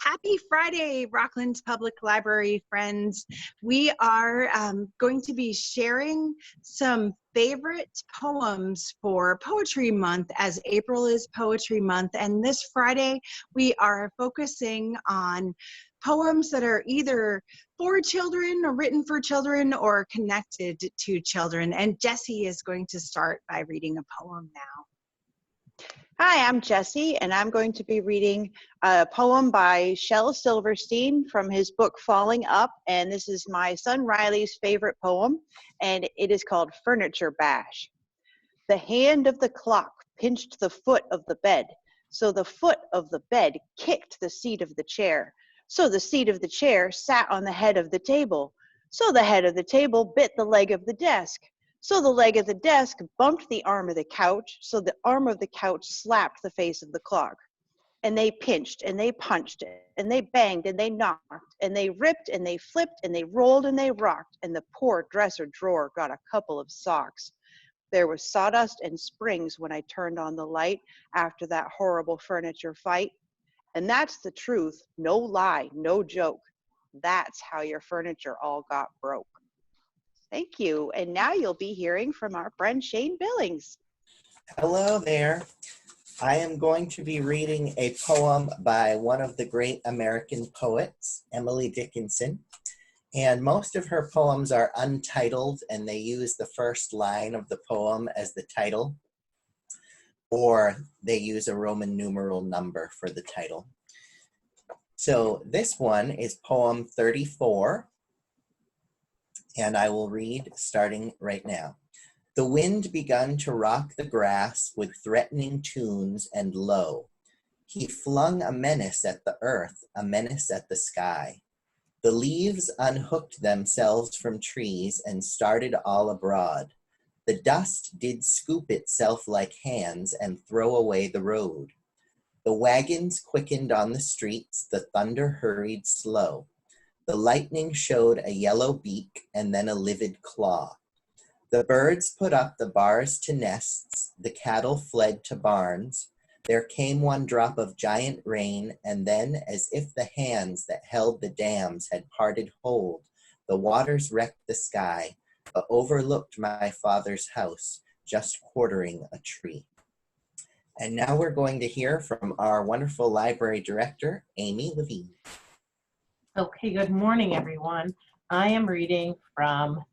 Happy Friday, Rockland Public Library friends. We are going to be sharing some favorite poems for Poetry Month, as April is Poetry Month. And this Friday, we are focusing on poems that are either for children or written for children or connected to children. And Jessie is going to start by reading a poem now. Hi, I'm Jessie, and I'm going to be reading a poem by Shel Silverstein from his book Falling Up, and this is my son Riley's favorite poem, and it is called Furniture Bash. The hand of the clock pinched the foot of the bed, so the foot of the bed kicked the seat of the chair, so the seat of the chair sat on the head of the table, so the head of the table bit the leg of the desk. So the leg of the desk bumped the arm of the couch, so the arm of the couch slapped the face of the clock. And they pinched, and they punched, and they banged, and they knocked, and they ripped, and they flipped, and they rolled, and they rocked, and the poor dresser drawer got a couple of socks. There was sawdust and springs when I turned on the light after that horrible furniture fight. And that's the truth, no lie, no joke. That's how your furniture all got broke. Thank you. And now you'll be hearing from our friend Shane Billings. Hello there. I am going to be reading a poem by one of the great American poets, Emily Dickinson. And most of her poems are untitled, and they use the first line of the poem as the title, or they use a Roman numeral number for the title. So this one is poem 34. And I will read starting right now. The wind begun to rock the grass with threatening tunes, and lo, he flung a menace at the earth, a menace at the sky. The leaves unhooked themselves from trees and started all abroad. The dust did scoop itself like hands and throw away the road. The wagons quickened on the streets, the thunder hurried slow. The lightning showed a yellow beak and then a livid claw. The birds put up the bars to nests, the cattle fled to barns. There came one drop of giant rain, and then, as if the hands that held the dams had parted hold, the waters wrecked the sky, but overlooked my father's house, just quartering a tree. And now we're going to hear from our wonderful library director, Amy Levine. Okay, good morning, everyone. I am reading from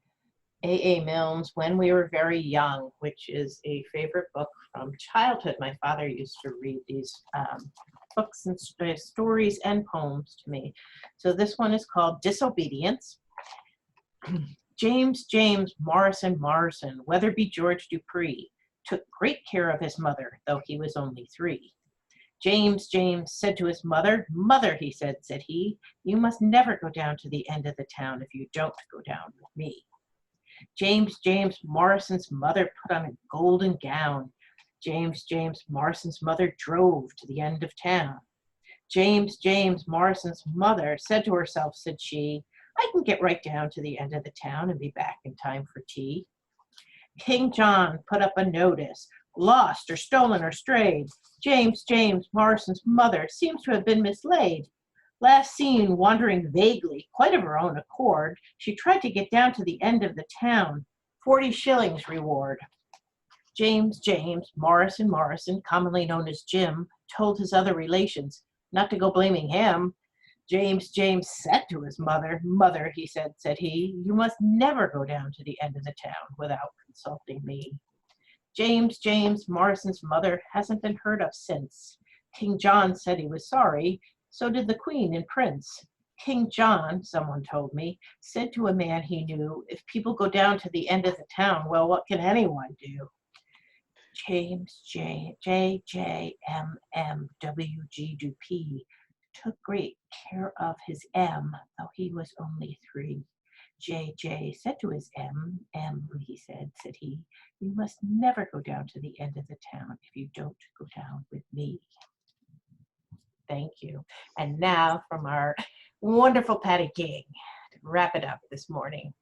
A.A. Milne's When We Were Very Young, which is a favorite book from childhood. My father used to read these books and stories and poems to me. So this one is called Disobedience. James Morrison, Weatherby George Dupree, took great care of his mother, though he was only 3. James said to his mother, "Mother," he said he, "you must never go down to the end of the town if you don't go down with me." James Morrison's mother put on a golden gown. James Morrison's mother drove to the end of town. James Morrison's mother said to herself, said she, "I can get right down to the end of the town and be back in time for tea." King John put up a notice, "Lost or stolen or strayed. James Morrison's mother seems to have been mislaid. Last seen wandering vaguely, quite of her own accord, she tried to get down to the end of the town. 40 shillings reward." James Morrison, commonly known as Jim, told his other relations not to go blaming him. James said to his mother, "Mother," he said he, "you must never go down to the end of the town without consulting me." James Morrison's mother hasn't been heard of since. King John said he was sorry, so did the Queen and Prince. King John, someone told me, said to a man he knew, "If people go down to the end of the town, well, what can anyone do?" James W.G. Dupree took great care of his M, though he was only 3. J. said to his M, he said he, "You must never go down to the end of the town if you don't go down with me." Thank you. And now from our wonderful Patty King to wrap it up this morning.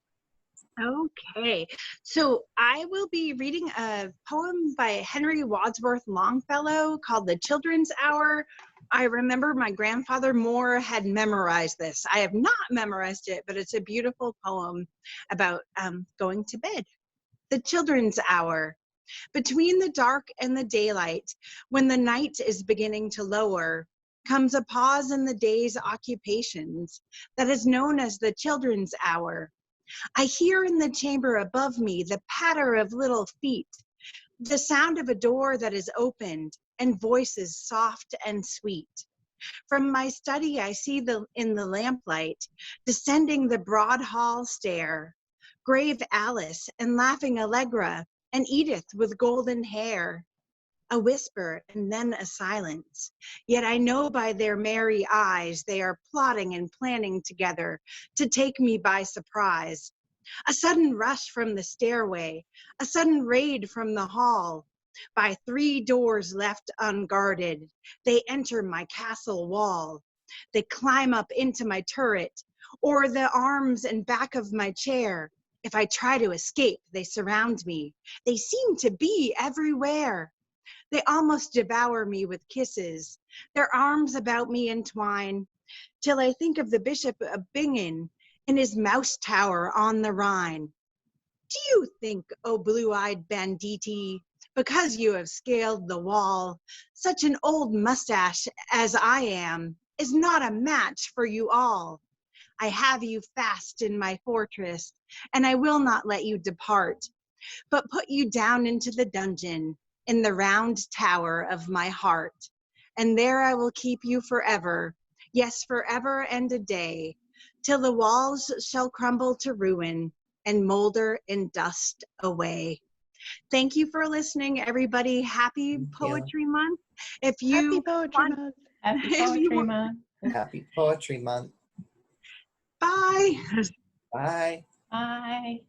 Okay, so I will be reading a poem by Henry Wadsworth Longfellow called The Children's Hour, I remember my grandfather Moore had memorized this. I have not memorized it, but it's a beautiful poem about going to bed. The Children's Hour. Between the dark and the daylight, when the night is beginning to lower, comes a pause in the day's occupations that is known as the children's hour. I hear in the chamber above me the patter of little feet, the sound of a door that is opened, and voices soft and sweet. From my study, I see in the lamplight, descending the broad hall stair, grave Alice and laughing Allegra, and Edith with golden hair. A whisper and then a silence. Yet I know by their merry eyes they are plotting and planning together to take me by surprise. A sudden rush from the stairway, a sudden raid from the hall. By 3 doors left unguarded, they enter my castle wall. They climb up into my turret, or the arms and back of my chair. If I try to escape, they surround me. They seem to be everywhere. They almost devour me with kisses. Their arms about me entwine, till I think of the Bishop of Bingen in his mouse tower on the Rhine. Do you think, O blue-eyed banditti, because you have scaled the wall, such an old mustache as I am is not a match for you all? I have you fast in my fortress, and I will not let you depart, but put you down into the dungeon in the round tower of my heart. And there I will keep you forever, yes, forever and a day, till the walls shall crumble to ruin and molder in dust away. Thank you for listening, everybody. Happy Poetry Month. If you Happy Poetry want, Month. Happy if you Poetry want- Month. Happy Poetry Month. bye. Bye. Bye.